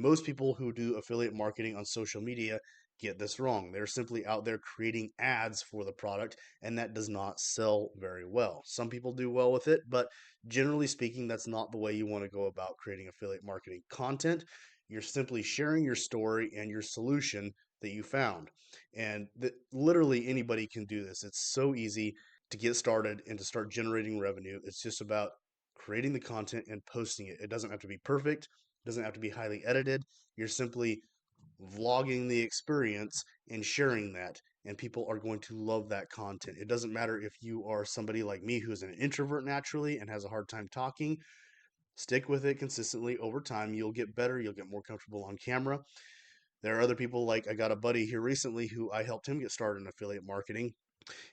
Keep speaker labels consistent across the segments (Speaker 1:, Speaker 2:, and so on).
Speaker 1: most people who do affiliate marketing on social media get this wrong. They're simply out there creating ads for the product, and that does not sell very well. Some people do well with it, but generally speaking, that's not the way you want to go about creating affiliate marketing content. You're simply sharing your story and your solution that you found. And literally anybody can do this. It's so easy to get started and to start generating revenue. It's just about creating the content and posting it. It doesn't have to be perfect, it doesn't have to be highly edited. You're simply vlogging the experience and sharing that, and people are going to love that content. It doesn't matter if you are somebody like me who's an introvert naturally and has a hard time talking. Stick with it consistently over time. You'll get better, you'll get more comfortable on camera. There are other people, like I got a buddy here recently who I helped him get started in affiliate marketing,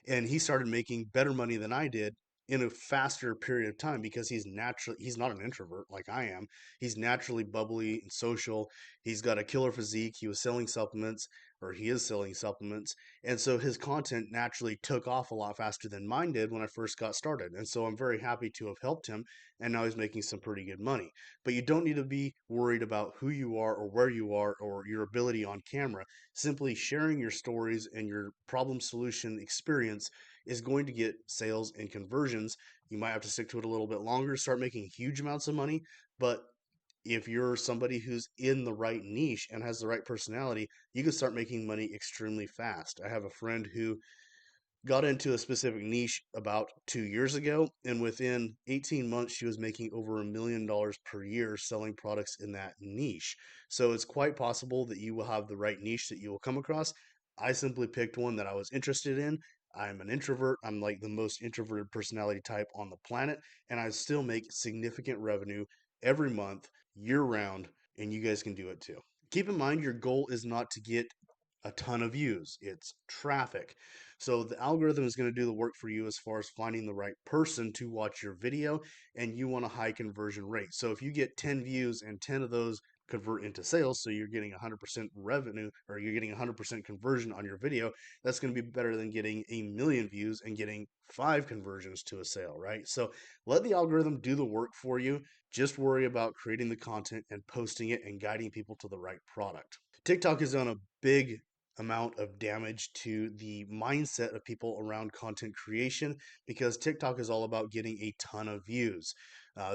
Speaker 1: and he started making better money than I did in a faster period of time because he's not an introvert like I am. He's naturally bubbly and social. He's got a killer physique. He was selling supplements, or he is selling supplements, and so his content naturally took off a lot faster than mine did when I first got started. And so I'm very happy to have helped him, and now he's making some pretty good money. But you don't need to be worried about who you are or where you are or your ability on camera. Simply sharing your stories and your problem solution experience is going to get sales and conversions. You might have to stick to it a little bit longer, start making huge amounts of money, but if you're somebody who's in the right niche and has the right personality, you can start making money extremely fast. I have a friend who got into a specific niche about 2 years ago, and within 18 months, she was making over $1 million per year selling products in that niche. So it's quite possible that you will have the right niche that you will come across. I simply picked one that I was interested in. I'm an introvert. I'm like the most introverted personality type on the planet, and I still make significant revenue every month, year round, and you guys can do it too. Keep in mind, your goal is not to get a ton of views, it's traffic. So the algorithm is going to do the work for you as far as finding the right person to watch your video, and you want a high conversion rate. So if you get 10 views and 10 of those convert into sales, so you're getting 100% revenue, or you're getting 100% conversion on your video, that's going to be better than getting a million views and getting 5 conversions to a sale, right? So let the algorithm do the work for you. Just worry about creating the content and posting it and guiding people to the right product. TikTok has done a big amount of damage to the mindset of people around content creation because TikTok is all about getting a ton of views.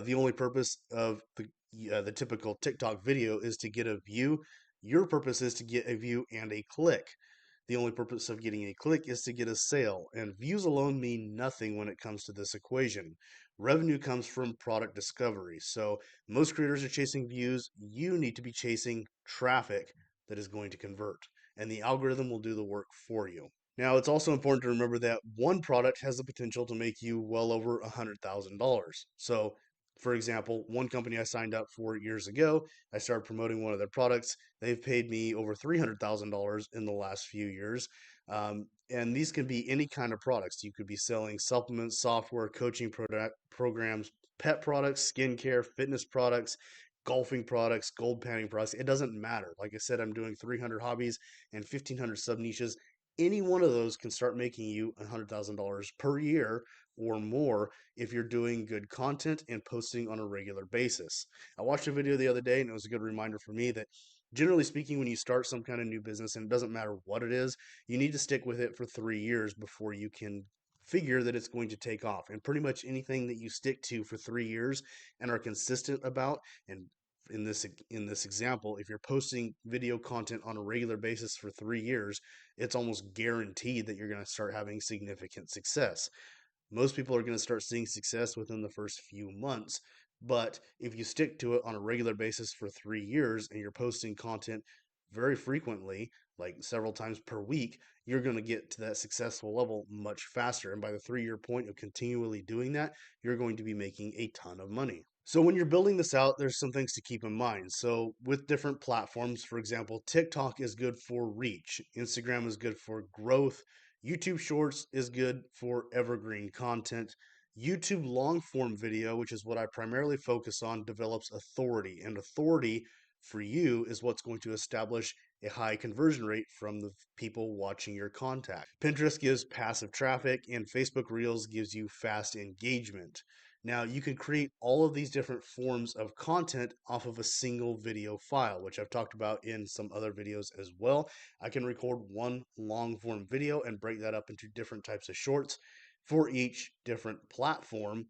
Speaker 1: The only purpose of the typical TikTok video is to get a view. Your purpose is to get a view and a click. The only purpose of getting a click is to get a sale, and views alone mean nothing when it comes to this equation. Revenue comes from product discovery. So most creators are chasing views. You need to be chasing traffic that is going to convert, and the algorithm will do the work for you. Now, it's also important to remember that one product has the potential to make you well over $100,000. So, for example, one company I signed up for years ago, I started promoting one of their products. They've paid me over $300,000 in the last few years. And these can be any kind of products. You could be selling supplements, software, coaching programs, pet products, skincare, fitness products, golfing products, gold panning products. It doesn't matter. Like I said, I'm doing 300 hobbies and 1,500 sub niches. Any one of those can start making you $100,000 per year or more if you're doing good content and posting on a regular basis. I watched a video the other day, and it was a good reminder for me that generally speaking, when you start some kind of new business, and it doesn't matter what it is, you need to stick with it for 3 years before you can figure that it's going to take off. And pretty much anything that you stick to for 3 years and are consistent about, and in this example, if you're posting video content on a regular basis for 3 years, it's almost guaranteed that you're going to start having significant success. Most people are going to start seeing success within the first few months, but if you stick to it on a regular basis for 3 years and you're posting content very frequently, like several times per week, you're going to get to that successful level much faster. And by the 3 year point of continually doing that, you're going to be making a ton of money. So when you're building this out, there's some things to keep in mind. So with different platforms, for example, TikTok is good for reach, Instagram is good for growth, YouTube Shorts is good for evergreen content. YouTube long form video, which is what I primarily focus on, develops authority, and authority for you is what's going to establish a high conversion rate from the people watching your content. Pinterest gives passive traffic, and Facebook Reels gives you fast engagement. Now, you can create all of these different forms of content off of a single video file, which I've talked about in some other videos as well. I can record one long form video and break that up into different types of shorts for each different platform.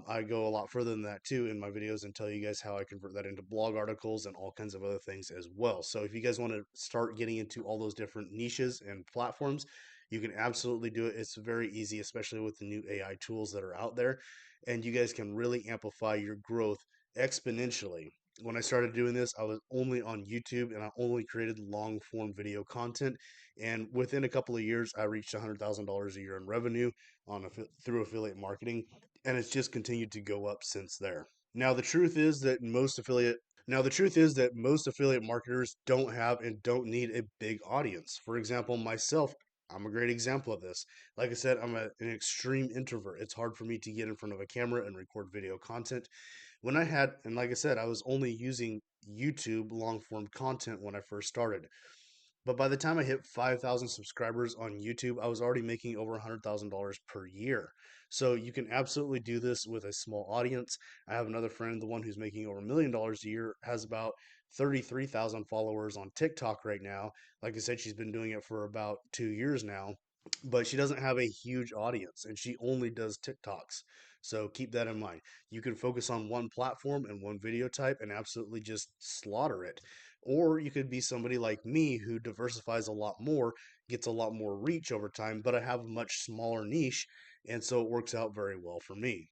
Speaker 1: I go a lot further than that too in my videos and tell you guys how I convert that into blog articles and all kinds of other things as well. So if you guys want to start getting into all those different niches and platforms, you can absolutely do it. It's very easy, especially with the new AI tools that are out there, and you guys can really amplify your growth exponentially. When I started doing this, I was only on YouTube and I only created long form video content. And within a couple of years, I reached $100,000 a year in revenue through affiliate marketing, and it's just continued to go up since there. Now, the truth is that most affiliate marketers don't have and don't need a big audience. For example, myself, I'm a great example of this. Like I said, an extreme introvert. It's hard for me to get in front of a camera and record video content. And like I said, I was only using YouTube long form content when I first started. But by the time I hit 5,000 subscribers on YouTube, I was already making over $100,000 per year. So you can absolutely do this with a small audience. I have another friend, the one who's making over $1 million a year, has about 33,000 followers on TikTok right now. Like I said, she's been doing it for about 2 years now, but she doesn't have a huge audience and she only does TikToks. So keep that in mind. You can focus on one platform and one video type and absolutely just slaughter it. Or you could be somebody like me who diversifies a lot more, gets a lot more reach over time, but I have a much smaller niche, and so it works out very well for me.